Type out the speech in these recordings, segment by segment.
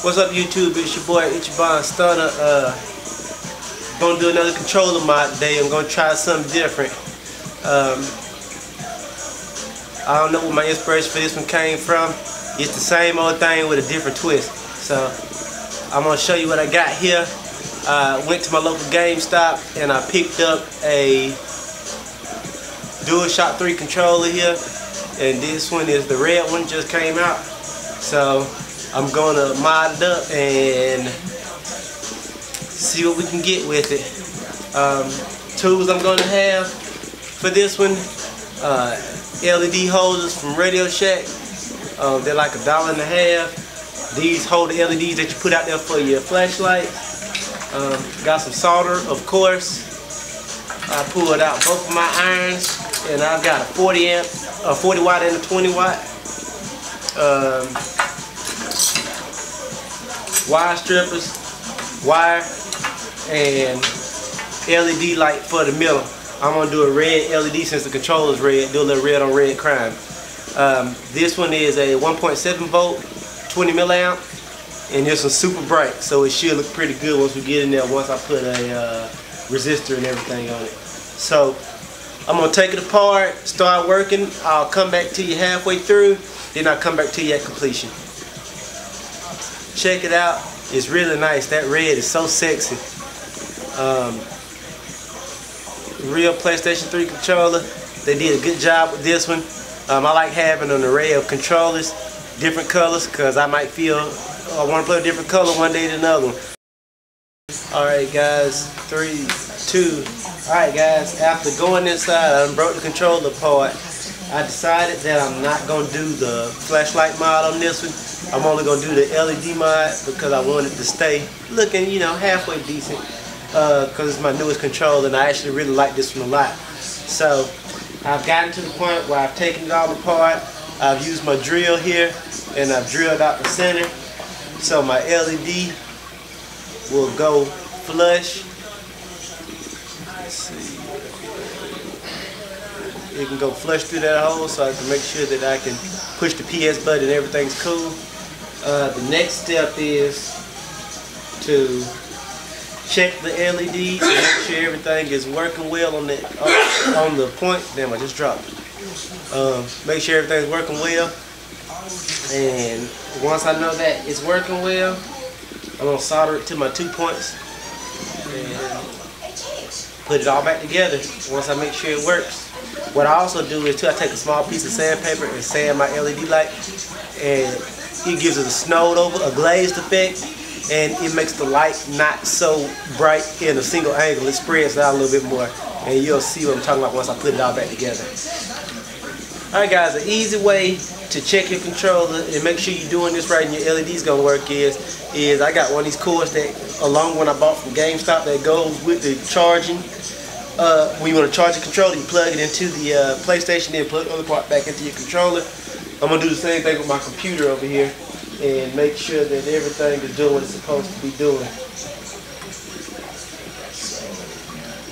What's up, YouTube? It's your boy Ichiban Stunner. Gonna do another controller mod today. I'm gonna try something different. I don't know where my inspiration for this one came from. It's the same old thing with a different twist. So I'm gonna show you what I got here. I went to my local GameStop and I picked up a DualShock 3 controller here, and this one is the red one, just came out. So I'm gonna mod it up and see what we can get with it. Tools I'm gonna have for this one: LED holders from Radio Shack. They're like $1.50. These hold the LEDs that you put out there for your flashlight. Got some solder, of course. I pulled out both of my irons, and I've got a 40 watt and a 20 watt. Wire strippers, wire, and LED light for the middle. I'm gonna do a red LED since the controller's red. Do a little red on red crime. This one is a 1.7 volt, 20 milliamp, and this one's super bright, so it should look pretty good once we get in there. Once I put a resistor and everything on it. So I'm gonna take it apart, start working. I'll come back to you halfway through, then I'll come back to you at completion. Check it out. It's really nice. That red is so sexy. Real PlayStation 3 controller. They did a good job with this one. I like having an array of controllers, different colors, because I might feel I want to play a different color one day than another one. Alright guys, 3, 2. Alright guys, after going inside, I broke the controller apart. I decided that I'm not going to do the flashlight mod on this one. I'm only going to do the LED mod because I want it to stay looking, you know, halfway decent. Because it's my newest controller and I actually really like this one a lot. So I've gotten to the point where I've taken it all apart. I've used my drill here and I've drilled out the center. So my LED will go flush. Let's see. It can go flush through that hole, so I can make sure that I can push the PS button and everything's cool. The next step is to check the LEDs and make sure everything is working well on the point. Damn, I just dropped it. Make sure everything's working well, and once I know that it's working well, I'm gonna solder it to my 2 points and put it all back together. Once I make sure it works. What I also do is I take a small piece of sandpaper and sand my LED light, and it gives it a snowed over, a glazed effect, and it makes the light not so bright in a single angle. It spreads out a little bit more, and you'll see what I'm talking about once I put it all back together. Alright guys, an easy way to check your controller and make sure you're doing this right and your LED's gonna work is I got one of these cords that, along one I bought from GameStop, that goes with the charging. When you want to charge the controller, you plug it into the PlayStation, then plug the other part back into your controller. I'm going to do the same thing with my computer over here and make sure that everything is doing what it's supposed to be doing. So,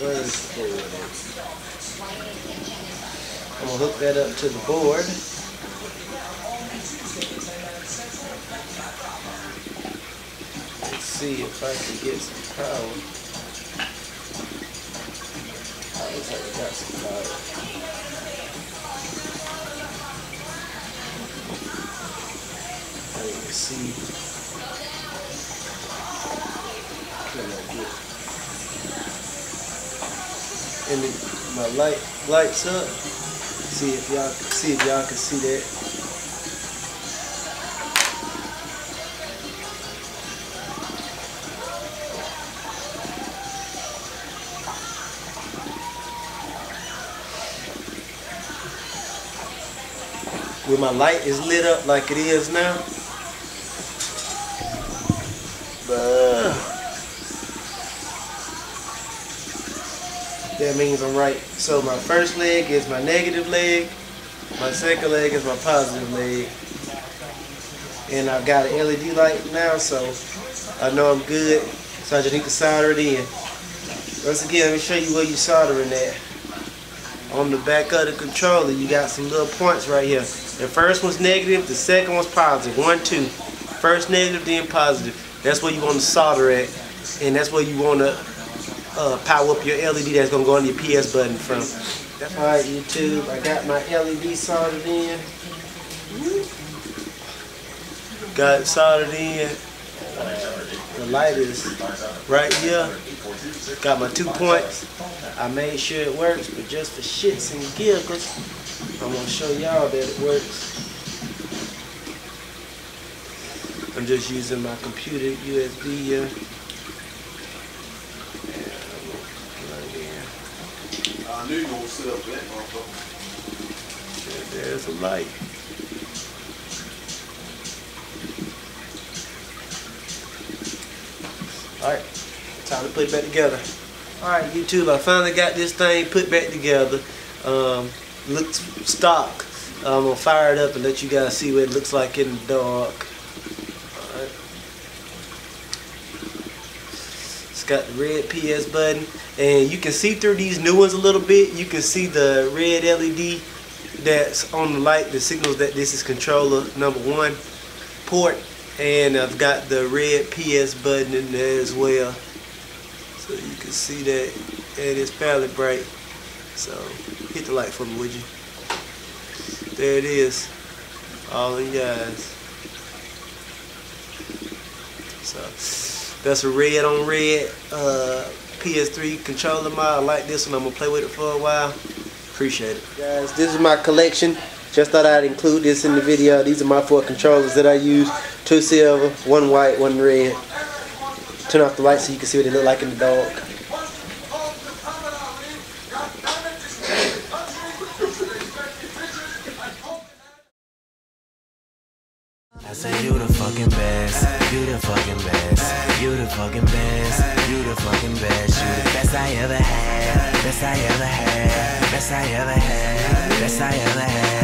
where is the board? I'm going to hook that up to the board. Let's see if I can get some power. Looks like we got some power. Let's see. And my lights up. See if y'all can see that. When my light is lit up like it is now, that means I'm right. So my first leg is my negative leg, my second leg is my positive leg, and I've got an LED light now, so I know I'm good. So I just need to solder it in. Once again, let me show you where you're soldering at. On the back of the controller, you got some little points right here. The first one's negative, the second one's positive. 1, 2. First negative, then positive. That's where you want to solder at, and that's where you want to power up your LED that's gonna go on your PS button from. Alright, YouTube, I got my LED soldered in. Got it soldered in. The light is right here. Got my 2 points. I made sure it works, but just for shits and giggles, I'm gonna show y'all that it works. I'm just using my computer USB here. I knew you were going to sit up that motherfucker. There's a light. Alright, time to put it back together. Alright, YouTube, I finally got this thing put back together. Looks stock. I'm going to fire it up and let you guys see what it looks like in the dark. Alright. It's got the red PS button. And you can see through these new ones a little bit. You can see the red LED that's on the light that signals that this is controller number 1 port. And I've got the red PS button in there as well. So you can see that it is fairly bright. So hit the light for me, would you? There it is. All in guys. So that's a red on red PS3 Controller Mod. I like this one. I'm gonna play with it for a while. Appreciate it. Guys, this is my collection. Just thought I'd include this in the video. These are my 4 controllers that I use. 2 silver, 1 white, 1 red. Turn off the light so you can see what they look like in the dark. I say you the fucking best, you the fucking best, you the fucking best, you the fucking best, you the best I ever had, best I ever had, best I ever had, best I ever had.